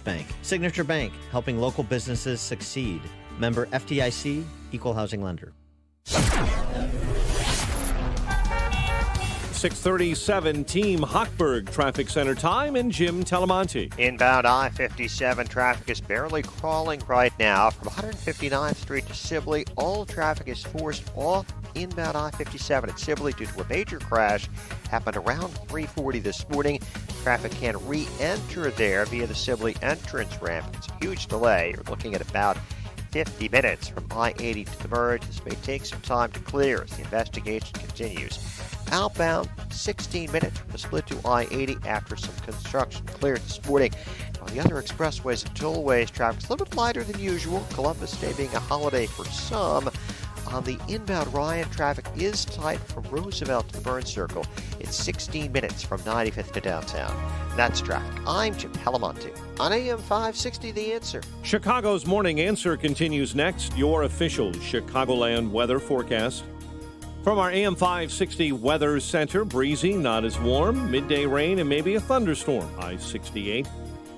Bank. Signature Bank, helping local businesses succeed. Member FDIC, Equal Housing Lender. 6:37 Team Hochberg Traffic Center time and Jim Talamonte. Inbound I-57 traffic is barely crawling right now from 159th Street to Sibley. All traffic is forced off inbound I-57 at Sibley due to a major crash. Happened around 3:40 this morning. Traffic can re-enter there via the Sibley entrance ramp. It's a huge delay. You're looking at about 50 minutes from I-80 to the merge. This may take some time to clear as the investigation continues. Outbound, 16 minutes from the split to I-80 after some construction cleared this morning. On the other expressways and tollways, traffic is a little bit lighter than usual. Columbus Day being a holiday for some. On the inbound Ryan, traffic is tight from Roosevelt to the Burn Circle. It's 16 minutes from 95th to downtown. That's traffic. I'm Jim Talamonte on AM 560, The Answer. Chicago's Morning Answer continues next. Your official Chicagoland weather forecast. From our AM 560 Weather Center, breezy, not as warm, midday rain, and maybe a thunderstorm. High 68.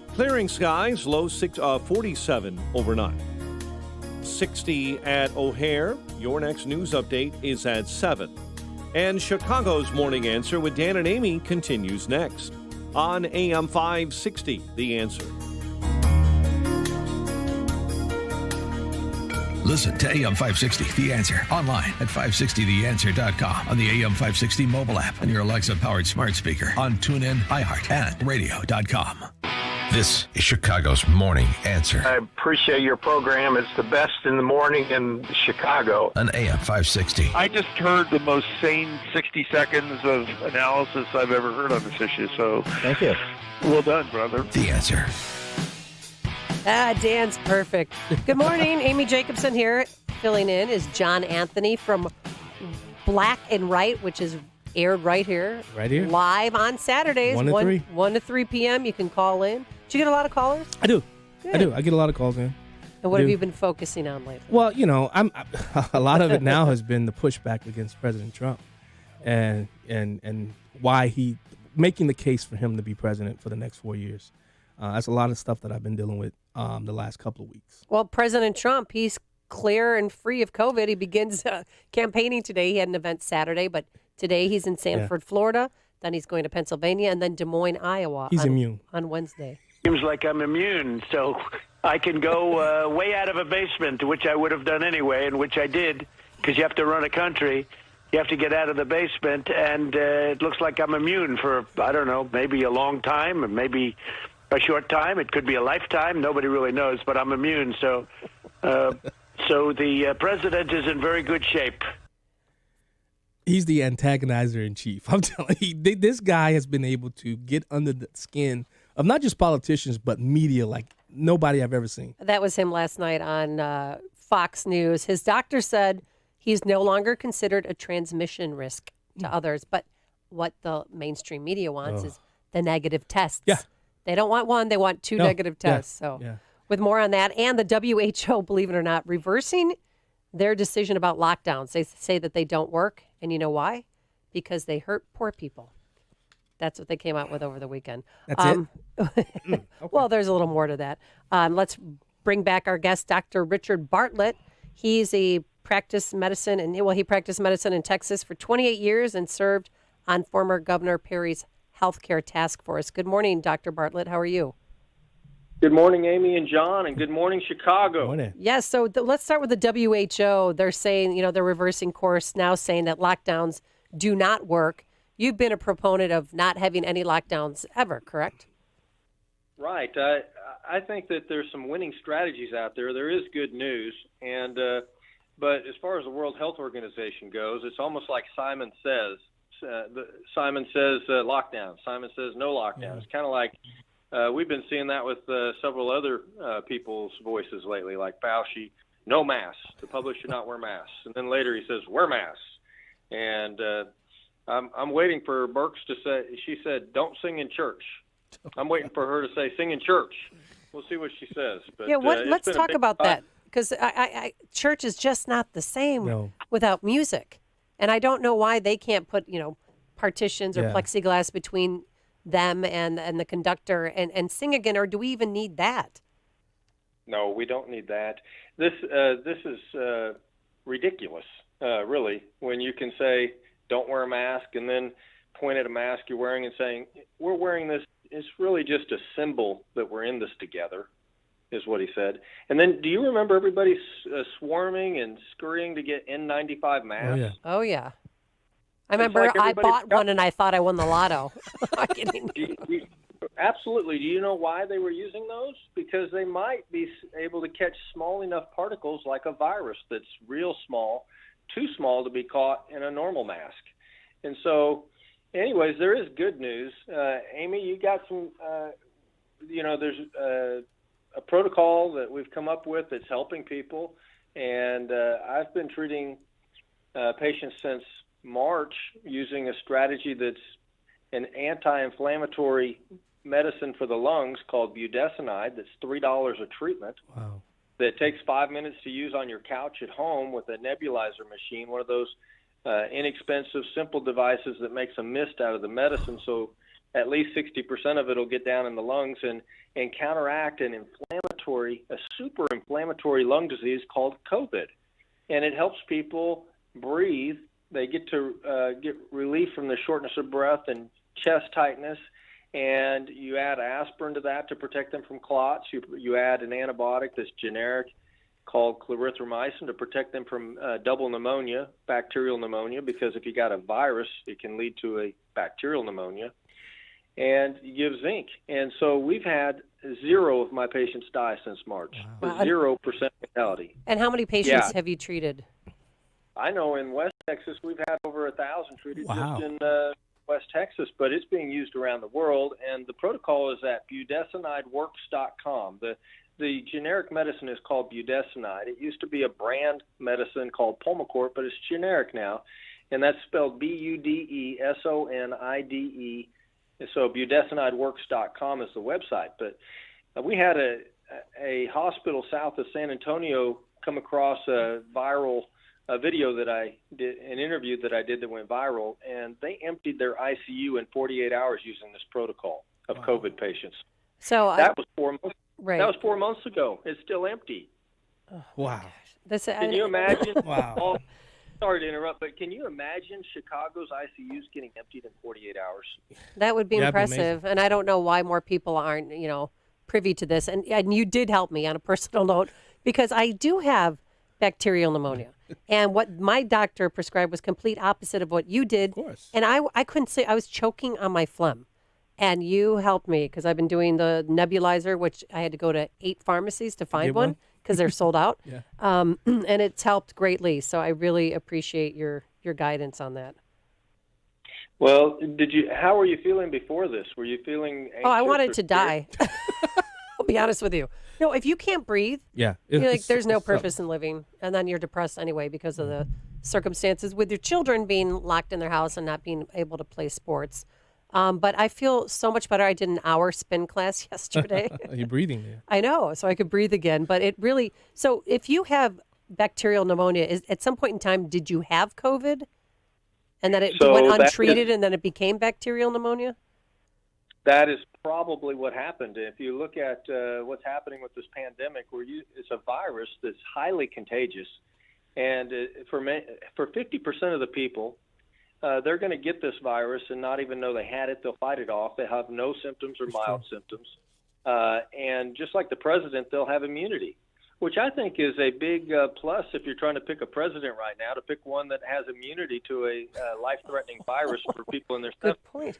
Clearing skies, low 47 overnight. 60 at O'Hare. Your next news update is at 7. And Chicago's Morning Answer with Dan and Amy continues next on AM 560, The Answer. Listen to AM 560, The Answer, online at 560theanswer.com, on the AM 560 mobile app, on your Alexa-powered smart speaker, on TuneIn, iHeart, and radio.com. This is Chicago's Morning Answer. I appreciate your program. It's the best in the morning in Chicago. On AM 560. I just heard the most sane 60 seconds of analysis I've ever heard on this issue, so Thank you. Well done, brother. The Answer. Dan's perfect. Good morning. Amy Jacobson here. Filling in is John Anthony from Black and Right, which is aired right here. Right here? Live on Saturdays. 1 to 3. 1 to 3 p.m. You can call in. Did you get a lot of callers? I do. Good. I do. I get a lot of calls in. And what have you been focusing on lately? Well, a lot of it now has been the pushback against President Trump and why he making the case for him to be president for the next 4 years. That's a lot of stuff that I've been dealing with the last couple of weeks. Well, President Trump, he's clear and free of COVID. He begins campaigning today. He had an event Saturday, but today he's in Sanford, Florida. Then he's going to Pennsylvania and then Des Moines, Iowa. He's immune. On Wednesday. Seems like I'm immune, so I can go way out of a basement, which I would have done anyway, and which I did, because you have to run a country. You have to get out of the basement, and it looks like I'm immune for, I don't know, maybe a long time, or maybe a short time. It could be a lifetime. Nobody really knows, but I'm immune. So the president is in very good shape. He's the antagonizer in chief. I'm telling you, this guy has been able to get under the skin of not just politicians, but media like nobody I've ever seen. That was him last night on Fox News. His doctor said he's no longer considered a transmission risk to others. But what the mainstream media wants is the negative tests. Yeah. They don't want one, they want two negative tests. So with more on that, and the WHO, believe it or not, reversing their decision about lockdowns. They say that they don't work. And you know why? Because they hurt poor people. That's what they came out with over the weekend. That's it? Okay. Well, there's a little more to that. Let's bring back our guest, Dr. Richard Bartlett. He's a practiced medicine, he practiced medicine in Texas for 28 years and served on former Governor Perry's healthcare task force. Good morning, Dr. Bartlett. How are you? Good morning, Amy and John, and good morning, Chicago. Good morning. Yes, so let's start with the WHO. They're saying, they're reversing course now, saying that lockdowns do not work. You've been a proponent of not having any lockdowns ever, correct? Right. I think that there's some winning strategies out there. There is good news, but as far as the World Health Organization goes, it's almost like Simon says. Simon says lockdown. Simon says no lockdown. It's kind of like we've been seeing that with several other people's voices lately, like Fauci, no masks. The public should not wear masks. And then later he says, wear masks. And I'm waiting for Birx to say, she said, don't sing in church. I'm waiting for her to say, sing in church. We'll see what she says. But, let's talk about that, because church is just not the same without music. And I don't know why they can't put, partitions or plexiglass between them and the conductor and sing again, or do we even need that? No, we don't need that. This is ridiculous, really, when you can say, don't wear a mask, and then point at a mask you're wearing and saying, we're wearing this. It's really just a symbol that we're in this together, is what he said. And then do you remember everybody swarming and scurrying to get N95 masks? Oh, yeah. I remember I bought one and I thought I won the lotto. I'm kidding. Absolutely. Do you know why they were using those? Because they might be able to catch small enough particles like a virus that's real small, too small to be caught in a normal mask. And so, anyways, there is good news. Amy, you got some, there's a protocol that we've come up with that's helping people. And I've been treating patients since March using a strategy that's an anti-inflammatory medicine for the lungs called budesonide. That's $3 a treatment. Wow. That takes 5 minutes to use on your couch at home with a nebulizer machine, one of those inexpensive, simple devices that makes a mist out of the medicine, so at least 60% of it will get down in the lungs and counteract a super inflammatory lung disease called COVID. And it helps people breathe. They get to get relief from the shortness of breath and chest tightness. And you add aspirin to that to protect them from clots. You add an antibiotic that's generic called clarithromycin to protect them from double pneumonia, bacterial pneumonia, because if you got a virus, it can lead to a bacterial pneumonia. And you give zinc. And so we've had 0 of my patients die since March. Wow. 0% mortality. And how many patients have you treated? I know in West Texas we've had over 1,000 treated just in West Texas, but it's being used around the world, and the protocol is at budesonideworks.com. The generic medicine is called budesonide. It used to be a brand medicine called Pulmicort, but it's generic now, and that's spelled Budesonide. So budesonideworks.com is the website. But we had a hospital south of San Antonio come across a viral video that I did, an interview that I did that went viral, and they emptied their ICU in 48 hours using this protocol of COVID patients. So that was 4 months. Right. That was 4 months ago. It's still empty. Oh, wow. Can you imagine? Wow. Sorry to interrupt, but can you imagine Chicago's ICUs getting emptied in 48 hours? That would be impressive, and I don't know why more people aren't, privy to this. And you did help me on a personal note because I do have bacterial pneumonia. And what my doctor prescribed was complete opposite of what you did. Of course. And I couldn't say, I was choking on my phlegm. And you helped me because I've been doing the nebulizer, which I had to go to 8 pharmacies to find one because they're sold out. Yeah. And it's helped greatly. So I really appreciate your guidance on that. Well, how were you feeling before this? Were you feeling anxious? Oh, I wanted to die. I'll be honest with you. No, if you can't breathe, you're like, there's no purpose in living. And then you're depressed anyway because of the circumstances with your children being locked in their house and not being able to play sports. But I feel so much better. I did an hour spin class yesterday. You're breathing there. I know, so I could breathe again. But it really, so if you have bacterial pneumonia, at some point in time, did you have COVID? And then it went untreated and then it became bacterial pneumonia? That is probably what happened. If you look at what's happening with this pandemic, it's a virus that's highly contagious. And for 50% of the people, they're going to get this virus and not even know they had it. They'll fight it off. They have no symptoms or mild symptoms. And just like the president, they'll have immunity, which I think is a big plus if you're trying to pick a president right now, to pick one that has immunity to a life-threatening virus for people in their Good point.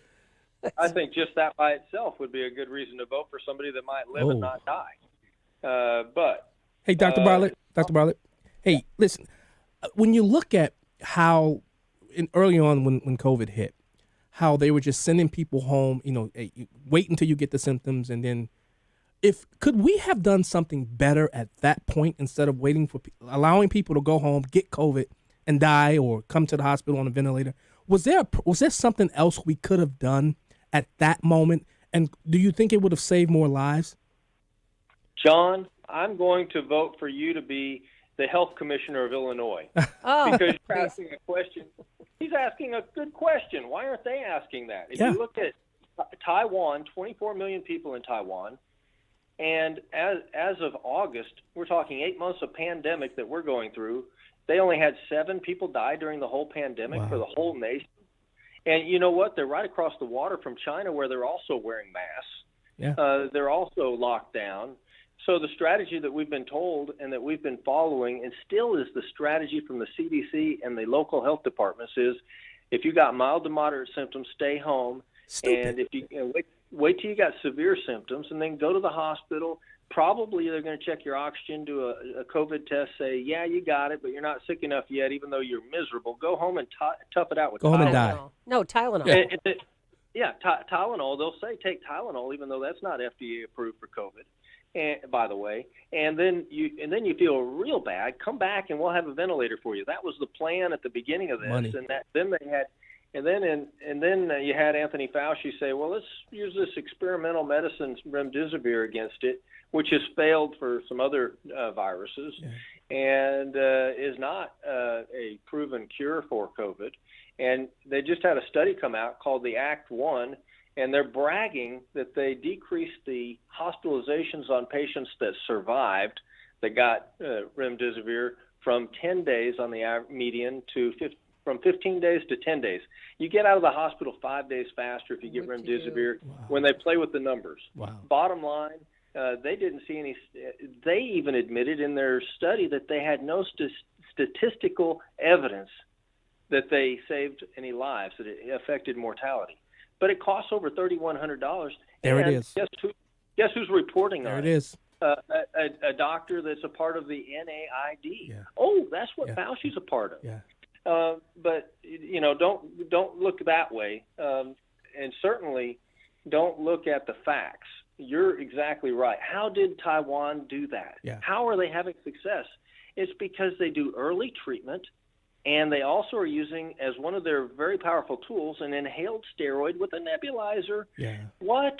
I think just that by itself would be a good reason to vote for somebody that might live and not die. But hey, Dr. Bartlett, hey, listen, when you look at how early on when COVID hit, how they were just sending people home, hey, wait until you get the symptoms, and then could we have done something better at that point instead of waiting for allowing people to go home, get COVID, and die or come to the hospital on a ventilator? Was there something else we could have done at that moment? And do you think it would have saved more lives? John, I'm going to vote for you to be the health commissioner of Illinois. Because you're asking a question. He's asking a good question. Why aren't they asking that? If you look at Taiwan, 24 million people in Taiwan. And as of August, we're talking 8 months of pandemic that we're going through. They only had 7 people die during the whole pandemic for the whole nation. And you know what? They're right across the water from China, where they're also wearing masks. Yeah. They're also locked down. So the strategy that we've been told and that we've been following, and still is the strategy from the CDC and the local health departments, is if you got mild to moderate symptoms, stay home. Stupid. And if you wait till you got severe symptoms, and then go to the hospital. Probably they're going to check your oxygen, do a COVID test, say, yeah, you got it, but you're not sick enough yet, even though you're miserable. Go home and tough it out with Tylenol. Go home and die. No, Tylenol. Yeah, Tylenol. They'll say take Tylenol, even though that's not FDA approved for COVID. And by the way, and then you feel real bad. Come back and we'll have a ventilator for you. That was the plan at the beginning of this, Money. and then you had Anthony Fauci say, well, let's use this experimental medicine remdesivir against it, which has failed for some other viruses, and is not a proven cure for COVID. And they just had a study come out called the Act 1, and they're bragging that they decreased the hospitalizations on patients that survived, that got remdesivir, from 10 days on the median to from 15 days to 10 days. You get out of the hospital 5 days faster if you get remdesivir when they play with the numbers. Wow. Bottom line, they didn't see any. They even admitted in their study that they had no statistical evidence that they saved any lives, that it affected mortality. But it costs over $3,100. There it is. Guess who's reporting on it? There it is. A doctor that's a part of the NAID. Yeah. Oh, that's what Fauci's a part of. Yeah. But don't look that way, and certainly don't look at the facts. You're exactly right. How did Taiwan do that? Yeah. How are they having success? It's because they do early treatment, and they also are using, as one of their very powerful tools, an inhaled steroid with a nebulizer. Yeah. What?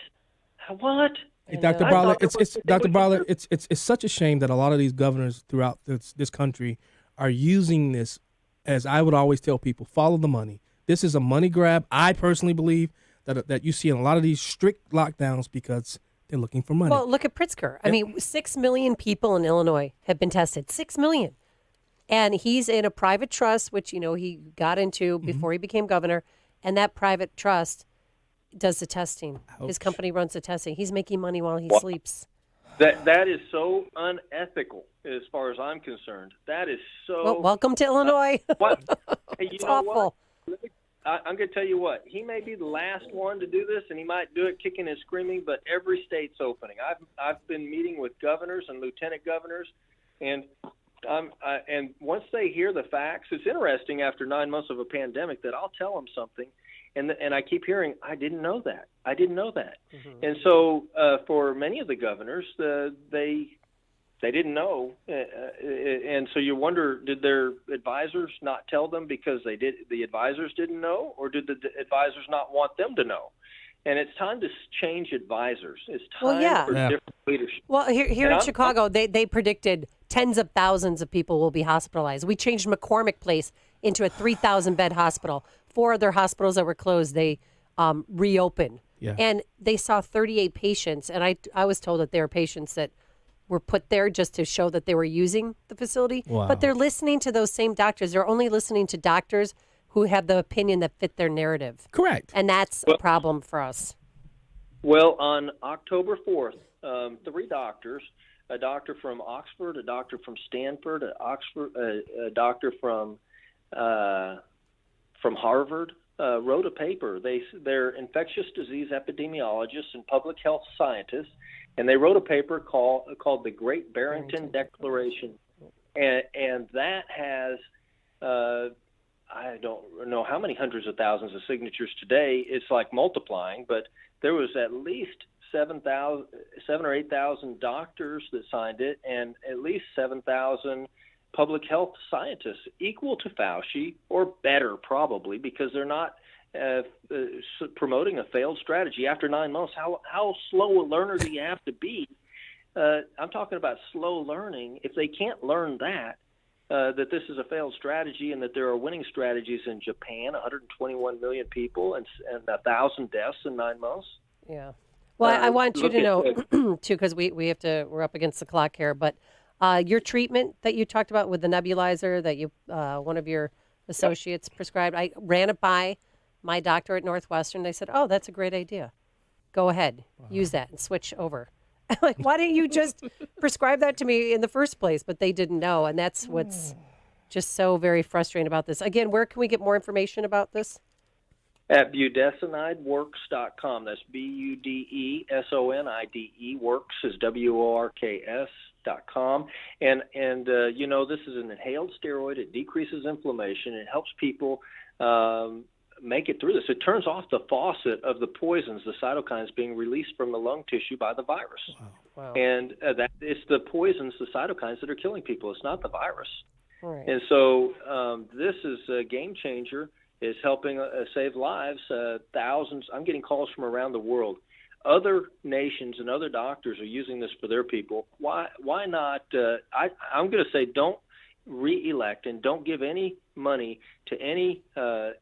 Hey, Dr. Bartlett, Dr. Bartlett, it's such a shame that a lot of these governors throughout this country are using this, as I would always tell people, follow the money. This is a money grab. I personally believe that you see in a lot of these strict lockdowns because they're looking for money. Well, look at Pritzker. I mean, 6 million people in Illinois have been tested. 6 million. And he's in a private trust, which, he got into before he became governor. And that private trust does the testing. Ouch. His company runs the testing. He's making money while he sleeps. That is so unethical as far as I'm concerned. That is so... Well, welcome to Illinois. Hey, it's awful. I'm going to tell you what. He may be the last one to do this, and he might do it kicking and screaming, but every state's opening. I've been meeting with governors and lieutenant governors, and once they hear the facts, it's interesting after 9 months of a pandemic that I'll tell them something, and I keep hearing, I didn't know that. Mm-hmm. And so for many of the governors, they didn't know, and so you wonder, did their advisors not tell them because the advisors didn't know, or did the advisors not want them to know? And it's time to change advisors. It's time for different leadership. Well, here in Chicago, they predicted tens of thousands of people will be hospitalized. We changed McCormick Place into a 3,000-bed hospital. 4 other hospitals that were closed, they reopened. Yeah. And they saw 38 patients, and I was told that there were patients that were put there just to show that they were using the facility. Wow. But they're listening to those same doctors. They're only listening to doctors who have the opinion that fit their narrative. Correct. And that's a problem for us. Well, on October 4th, 3 doctors, a doctor from Oxford, a doctor from Stanford, a doctor from Harvard, wrote a paper. They're infectious disease epidemiologists and public health scientists, and they wrote a paper called the Great Barrington Declaration, and that has I don't know how many hundreds of thousands of signatures today. It's like multiplying, but there was at least 7 or 8,000 doctors that signed it, and at least 7,000 public health scientists, equal to Fauci or better probably, because they're not promoting a failed strategy. After 9 months, how slow a learner do you have to be? I'm talking about slow learning. If they can't learn that, that this is a failed strategy and that there are winning strategies in Japan, 121 million people and 1,000 deaths in 9 months. Yeah. Well, I want you to know, too, because we're up against the clock here, but your treatment that you talked about with the nebulizer that you one of your associates prescribed, I ran it by my doctor at Northwestern. They said, oh, that's a great idea. Go ahead, use that and switch over. I'm like, why didn't you just prescribe that to me in the first place? But they didn't know, and that's what's just so very frustrating about this. Again, where can we get more information about this? At budesonideworks.com. That's BUDESONIDE. Works is WORKS.com. And this is an inhaled steroid. It decreases inflammation. It helps people make it through this. It turns off the faucet of the poisons, the cytokines being released from the lung tissue by the virus. Wow. And that it's the poisons, the cytokines that are killing people. It's not the virus. Right. And so this is a game changer. Is helping save lives. Thousands. I'm getting calls from around the world. Other nations and other doctors are using this for their people. Why not? I'm going to say don't re-elect and don't give any money to any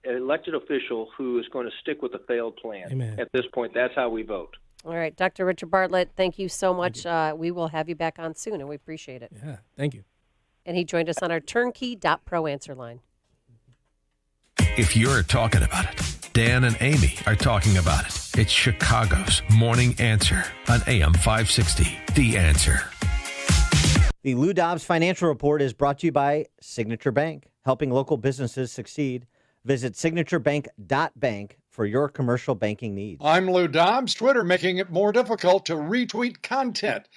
elected official who is going to stick with a failed plan. Amen. At this point, that's how we vote. All right, Dr. Richard Bartlett, thank you so much. We will have you back on soon, and we appreciate it. Yeah, thank you. And he joined us on our turnkey.pro answer line. If you're talking about it, Dan and Amy are talking about it. It's Chicago's Morning Answer on AM 560. The Answer. The Lou Dobbs Financial Report is brought to you by Signature Bank, helping local businesses succeed. Visit signaturebank.bank for your commercial banking needs. I'm Lou Dobbs. Twitter making it more difficult to retweet content.